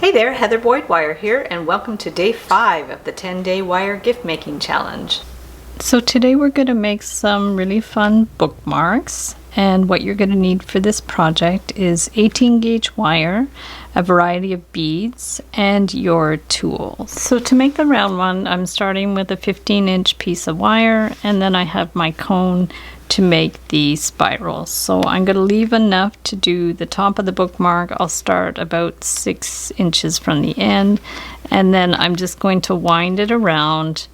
Hey there, Heather Boyd Wire here, and welcome to day 5 of the 10-day wire gift making challenge. So today we're going to make some really fun bookmarks, and what you're going to need for this project is 18 gauge wire, a variety of beads, and your tools. So to make the round one, I'm starting with a 15-inch piece of wire, and then I have my cone to make the spirals. So I'm going to leave enough to do the top of the bookmark. I'll start about 6 inches from the end, and then I'm just going to wind it around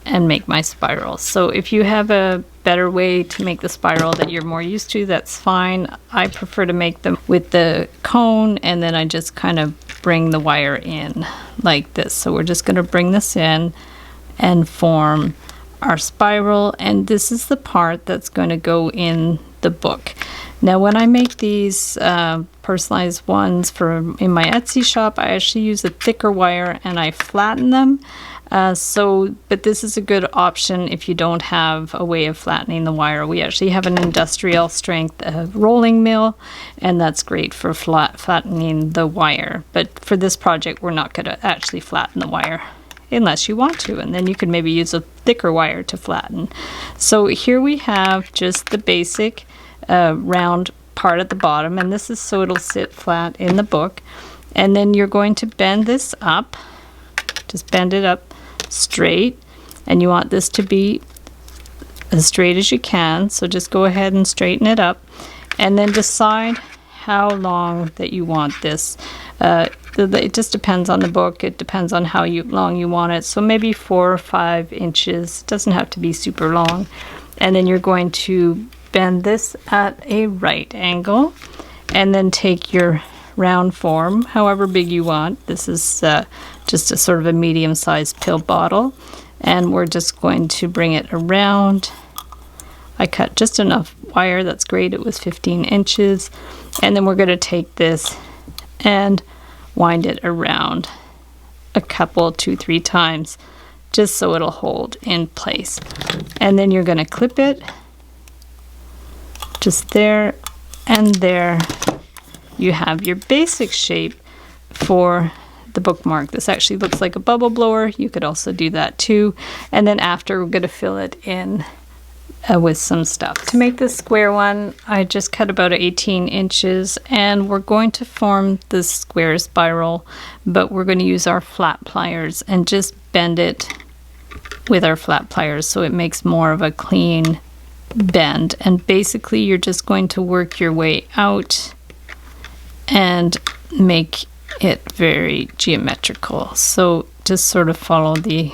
and make my spirals. So if you have a better way to make the spiral that you're more used to, that's fine. I prefer to make them with the cone, and then I just kind of bring the wire in like this. So we're just going to bring this in and form our spiral, and this is the part that's going to go in the book. Now when I make these personalized ones in my Etsy shop, I actually use a thicker wire and I flatten them. But this is a good option if you don't have a way of flattening the wire. We actually have an industrial strength rolling mill, and that's great for flattening the wire. But for this project, we're not going to actually flatten the wire unless you want to, and then you could maybe use a thicker wire to flatten. So here we have just the basic round part at the bottom, and this is so it'll sit flat in the book. And then you're going to bend this up, just bend it up straight, and you want this to be as straight as you can, so just go ahead and straighten it up, and then decide how long that you want this. It just depends on the book. It depends on how long you want it. So maybe 4 or 5 inches. It doesn't have to be super long. And then you're going to bend this at a right angle, and then take your round form, however big you want. This is just a sort of a medium-sized pill bottle, and we're just going to bring it around. I cut just enough wire. That's great. It was 15 inches. And then we're going to take this and wind it around a couple, 2-3 times, just so it'll hold in place. And then you're going to clip it just there, and there you have your basic shape for the bookmark. This actually looks like a bubble blower. You could also do that too. And then after, we're going to fill it in with some stuff. To make this square one, I just cut about 18 inches, and we're going to form the square spiral, but we're going to use our flat pliers and just bend it with our flat pliers so it makes more of a clean bend. And basically you're just going to work your way out and make it very geometrical. So just sort of follow the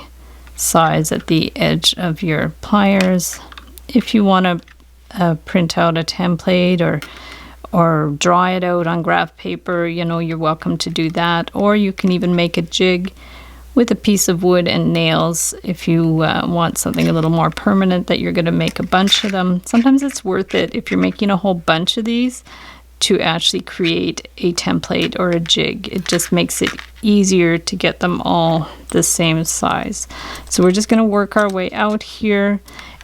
size at the edge of your pliers. If you want to print out a template or draw it out on graph paper, you're welcome to do that. Or you can even make a jig with a piece of wood and nails if you want something a little more permanent that you're going to make a bunch of them. Sometimes it's worth it if you're making a whole bunch of these to actually create a template or a jig. It just makes it easier to get them all the same size. So we're just going to work our way out here.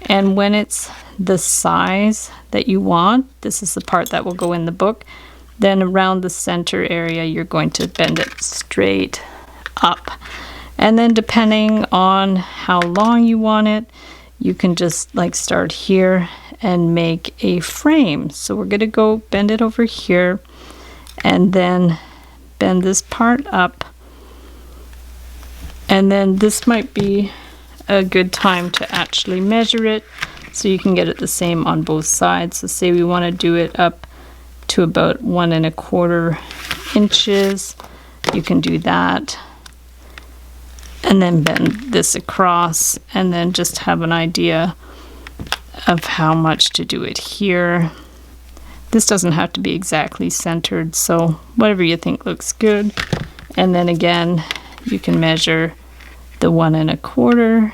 And when it's the size that you want, this is the part that will go in the book, then around the center area, you're going to bend it straight up. And then depending on how long you want it, you can just start here and make a frame. So we're going to go bend it over here, and then bend this part up. And then this might be a good time to actually measure it so you can get it the same on both sides. So say we want to do it up to about 1 1/4 inches, you can do that, and then bend this across, and then just have an idea of how much to do it here. This doesn't have to be exactly centered, so whatever you think looks good. And then again, you can measure the 1 1/4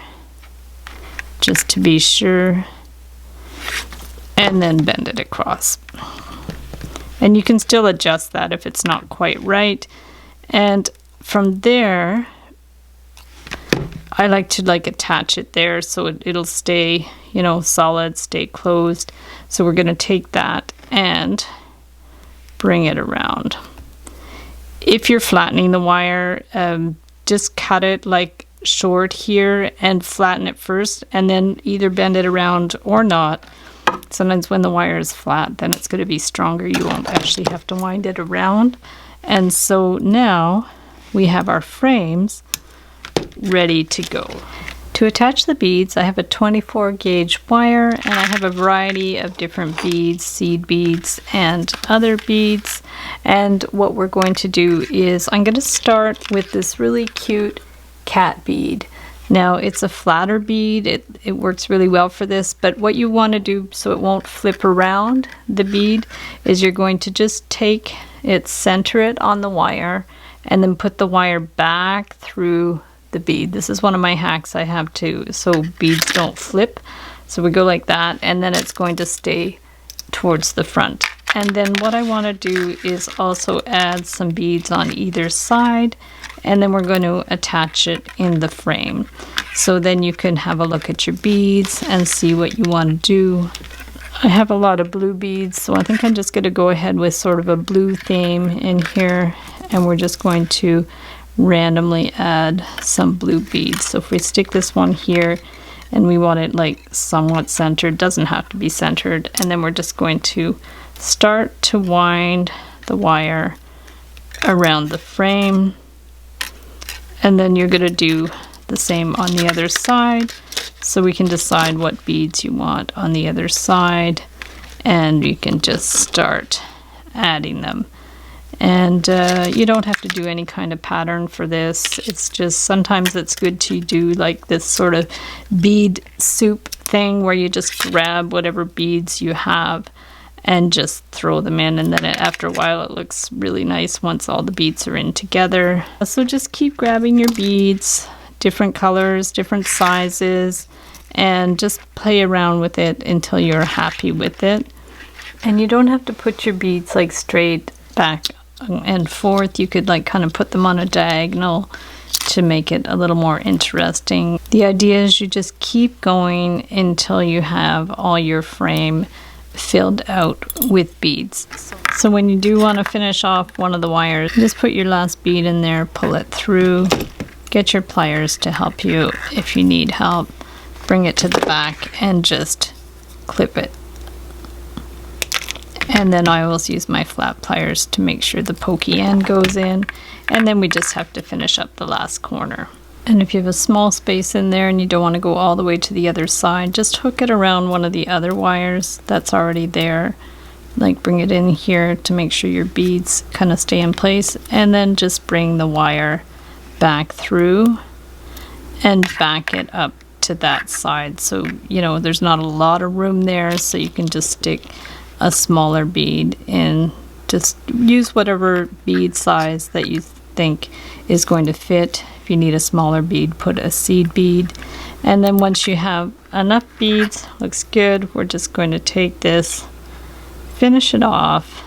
just to be sure, and then bend it across. And you can still adjust that if it's not quite right. And from there, I like to attach it there so it'll stay, solid, stay closed. So we're going to take that and bring it around. If you're flattening the wire, just cut it like short here and flatten it first, and then either bend it around or not. Sometimes when the wire is flat, then it's going to be stronger. You won't actually have to wind it around. And so now we have our frames ready to go. To attach the beads, I have a 24 gauge wire, and I have a variety of different beads, seed beads and other beads. And what we're going to do is I'm going to start with this really cute cat bead. Now it's a flatter bead, it works really well for this, but what you want to do so it won't flip around the bead is you're going to just take it, center it on the wire, and then put the wire back through the bead. This is one of my hacks I have too, so beads don't flip. So we go like that, and then it's going to stay towards the front. And then what I want to do is also add some beads on either side, and then we're going to attach it in the frame. So then you can have a look at your beads and see what you want to do. I have a lot of blue beads, so I think I'm just going to go ahead with sort of a blue theme in here, and we're just going to randomly add some blue beads. So if we stick this one here and we want it like somewhat centered, doesn't have to be centered, and then we're just going to start to wind the wire around the frame, and then you're going to do the same on the other side, so we can decide what beads you want on the other side, and you can just start adding them. And you don't have to do any kind of pattern for this. It's just sometimes it's good to do like this sort of bead soup thing where you just grab whatever beads you have and just throw them in, and then after a while it looks really nice once all the beads are in together. So just keep grabbing your beads, different colors, different sizes, and just play around with it until you're happy with it. And you don't have to put your beads like straight back and forth. You could like kind of put them on a diagonal to make it a little more interesting. The idea is you just keep going until you have all your frame filled out with beads. So when you do want to finish off one of the wires, just put your last bead in there, pull it through, get your pliers to help you if you need help, bring it to the back and just clip it. And then I always use my flat pliers to make sure the pokey end goes in, and then we just have to finish up the last corner. And if you have a small space in there and you don't want to go all the way to the other side, just hook it around one of the other wires that's already there. Like bring it in here to make sure your beads kind of stay in place, and then just bring the wire back through and back it up to that side. So, you know, there's not a lot of room there, so you can just stick a smaller bead in. Just use whatever bead size that you think is going to fit. If you need a smaller bead, put a seed bead. And then once you have enough beads, looks good, we're just going to take this, finish it off.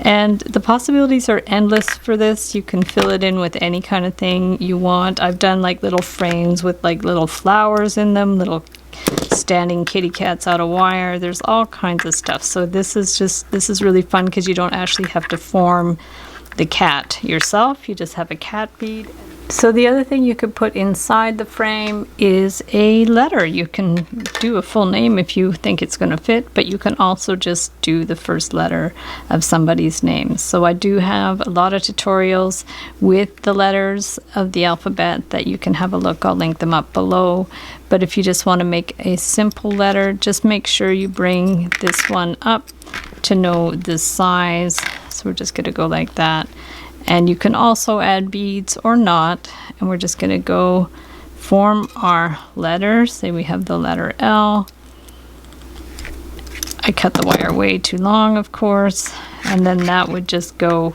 And the possibilities are endless for this. You can fill it in with any kind of thing you want. I've done like little frames with like little flowers in them, little standing kitty cats out of wire. There's all kinds of stuff. So this is really fun because you don't actually have to form the cat yourself. You just have a cat bead. So the other thing you could put inside the frame is a letter. You can do a full name if you think it's going to fit, but you can also just do the first letter of somebody's name. So I do have a lot of tutorials with the letters of the alphabet that you can have a look. I'll link them up below. But if you just want to make a simple letter, just make sure you bring this one up to know the size. So we're just going to go like that. And you can also add beads or not. And we're just going to go form our letter. Say we have the letter L. I cut the wire way too long, of course. And then that would just go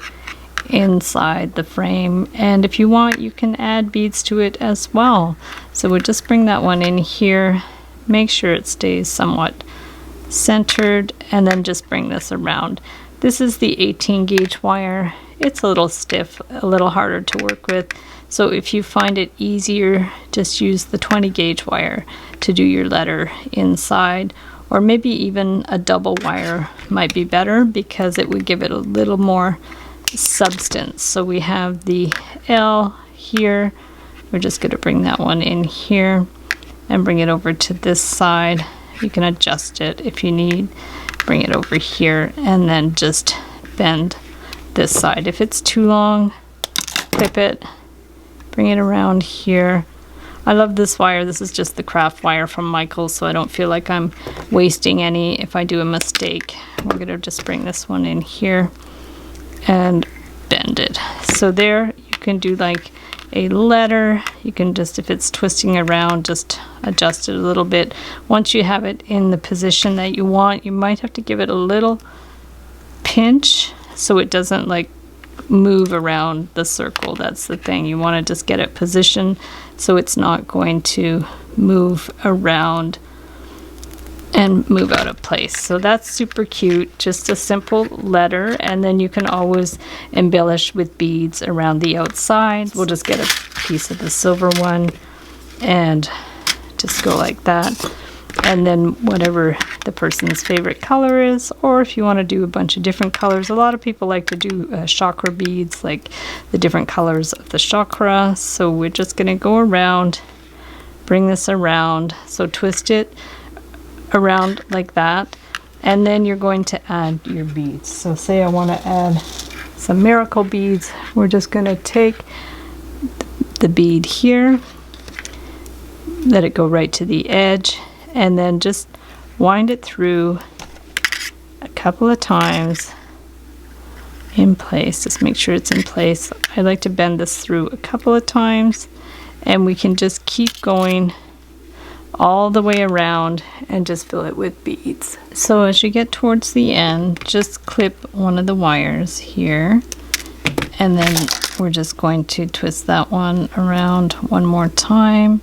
inside the frame. And if you want, you can add beads to it as well. So we'll just bring that one in here. Make sure it stays somewhat centered. And then just bring this around. This is the 18 gauge wire. It's a little stiff, a little harder to work with. So if you find it easier, just use the 20 gauge wire to do your letter inside. Or maybe even a double wire might be better because it would give it a little more substance. So we have the L here. We're just going to bring that one in here and bring it over to this side. You can adjust it if you need. Bring it over here and then just bend this side. If it's too long, clip it, bring it around here. I love this wire. This is just the craft wire from Michaels, so I don't feel like I'm wasting any if I do a mistake. We're going to just bring this one in here and bend it. So there you can do like a letter. You can just, if it's twisting around, just adjust it a little bit. Once you have it in the position that you want, you might have to give it a little pinch so it doesn't like move around the circle. That's the thing. You want to just get it positioned so it's not going to move around and move out of place. So that's super cute. Just a simple letter, and then you can always embellish with beads around the outside. We'll just get a piece of the silver one and just go like that. And then whatever the person's favorite color is, or if you want to do a bunch of different colors. A lot of people like to do chakra beads, like the different colors of the chakra. So we're just going to go around, bring this around. So twist it around like that, and then you're going to add your beads. So say I want to add some miracle beads. We're just going to take the bead here, let it go right to the edge, and then just wind it through a couple of times in place. Just make sure it's in place. I like to bend this through a couple of times, and we can just keep going all the way around and just fill it with beads. So as you get towards the end, just clip one of the wires here, and then we're just going to twist that one around one more time.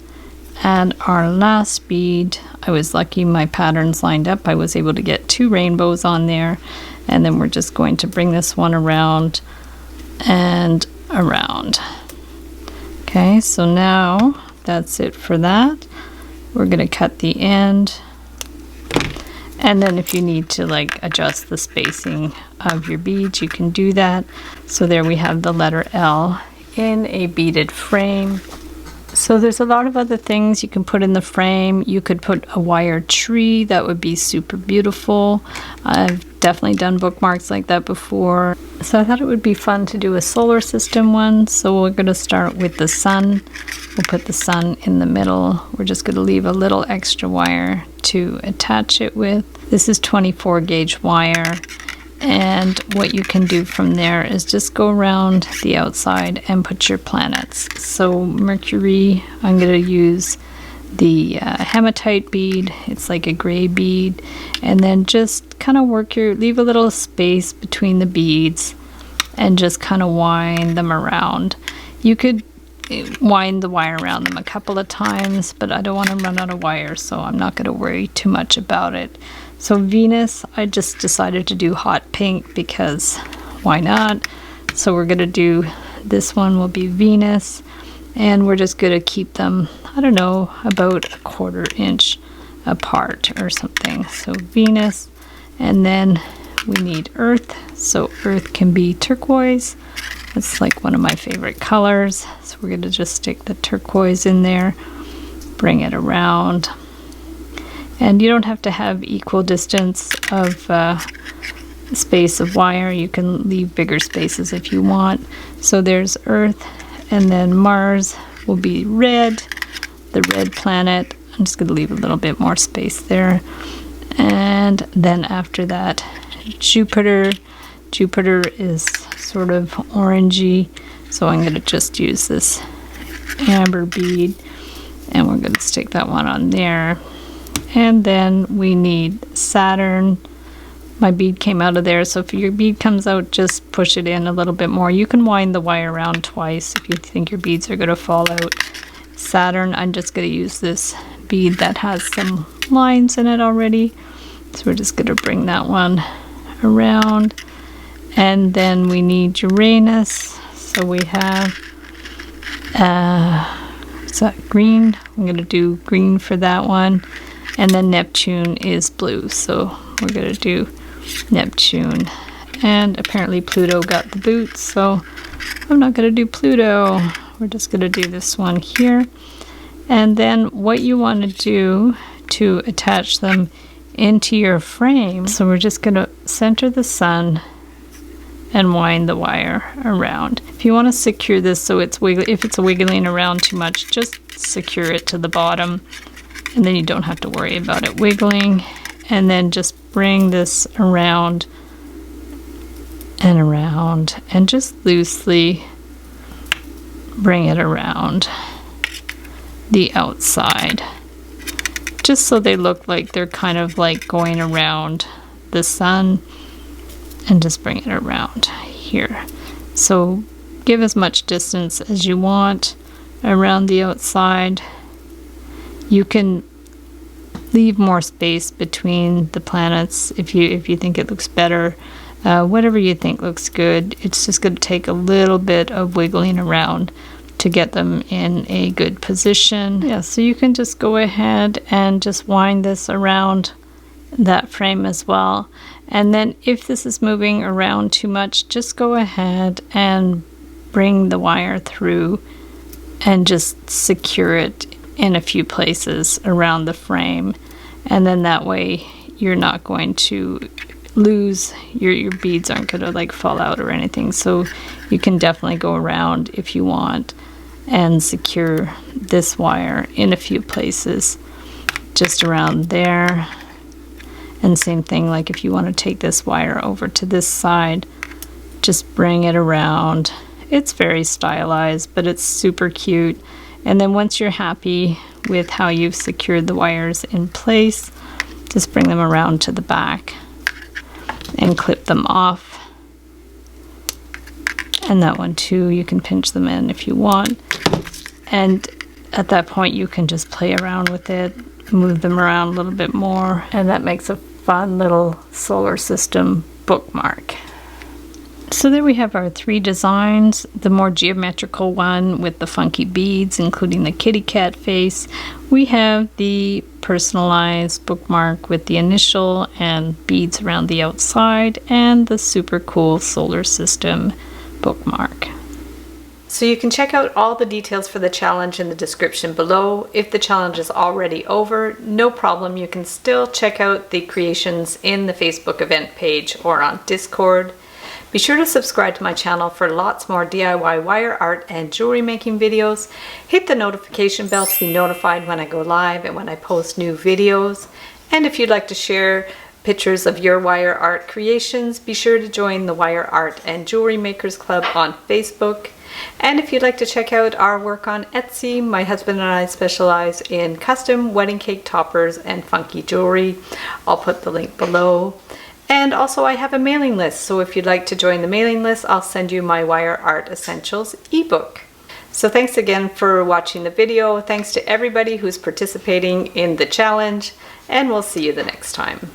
And our last bead, I was lucky my patterns lined up. I was able to get 2 rainbows on there, and then we're just going to bring this one around and around. Okay, so now that's it for that. We're going to cut the end, and then if you need to like adjust the spacing of your beads, you can do that. So there we have the letter L in a beaded frame. So there's a lot of other things you can put in the frame. You could put a wire tree. That would be super beautiful. I've definitely done bookmarks like that before. So I thought it would be fun to do a solar system one. So we're going to start with the sun. We'll put the sun in the middle. We're just going to leave a little extra wire to attach it with. This is 24 gauge wire. And what you can do from there is just go around the outside and put your planets. So Mercury, I'm going to use the hematite bead. It's like a gray bead. And then just kind of leave a little space between the beads and just kind of wind them around. You could wind the wire around them a couple of times, but I don't want to run out of wire, so I'm not going to worry too much about it. So Venus, I just decided to do hot pink because why not? So we're going to do, this one will be Venus, and we're just going to keep them, I don't know, about 1/4 inch apart or something. So Venus, and then we need Earth. So Earth can be turquoise. It's like one of my favorite colors. So we're going to just stick the turquoise in there, bring it around. And you don't have to have equal distance of space of wire. You can leave bigger spaces if you want. So there's Earth, and then Mars will be red, the red planet. I'm just going to leave a little bit more space there. And then after that, Jupiter. Jupiter is sort of orangey, so I'm going to just use this amber bead, and we're going to stick that one on there. And then we need Saturn. My bead came out of there, so if your bead comes out, just push it in a little bit more. You can wind the wire around twice if you think your beads are going to fall out. Saturn, I'm just going to use this bead that has some lines in it already. So we're just going to bring that one around. And then we need Uranus. So we have green. I'm going to do green for that one. And then Neptune is blue. So we're going to do Neptune and apparently Pluto got the boot, so I'm not going to do Pluto. We're just going to do this one here. And then what you want to do to attach them into your frame, so we're just going to center the sun and wind the wire around. If you want to secure this so it's if it's wiggling around too much, just secure it to the bottom, and then you don't have to worry about it wiggling. And then just bring this around and just loosely bring it around the outside, just so they look like they're kind of like going around the sun, and just bring it around here. So give as much distance as you want around the outside. You can leave more space between the planets if you think it looks better. Whatever you think looks good. It's just going to take a little bit of wiggling around to get them in a good position. Yeah, so you can just go ahead and just wind this around that frame as well. And then if this is moving around too much, just go ahead and bring the wire through and just secure it in a few places around the frame. And then that way you're not going to lose, your beads aren't going to like fall out or anything. So you can definitely go around if you want and secure this wire in a few places just around there. And same thing, like if you want to take this wire over to this side, just bring it around. It's very stylized, but it's super cute. And then once you're happy with how you've secured the wires in place, just bring them around to the back and clip them off. And that one too, you can pinch them in if you want. And at that point you can just play around with it, move them around a little bit more, and that makes a fun little solar system bookmark. So there we have our 3 designs. The more geometrical one with the funky beads, including the kitty cat face. We have the personalized bookmark with the initial and beads around the outside, and the super cool solar system bookmark. So you can check out all the details for the challenge in the description below. If the challenge is already over, no problem. You can still check out the creations in the Facebook event page or on Discord. Be sure to subscribe to my channel for lots more DIY wire art and jewelry making videos. Hit the notification bell to be notified when I go live and when I post new videos. And if you'd like to share pictures of your wire art creations, be sure to join the Wire Art and Jewelry Makers Club on Facebook. And if you'd like to check out our work on Etsy, my husband and I specialize in custom wedding cake toppers and funky jewelry. I'll put the link below. And also I have a mailing list, so if you'd like to join the mailing list, I'll send you my Wire Art Essentials ebook. So thanks again for watching the video. Thanks to everybody who's participating in the challenge, and we'll see you the next time.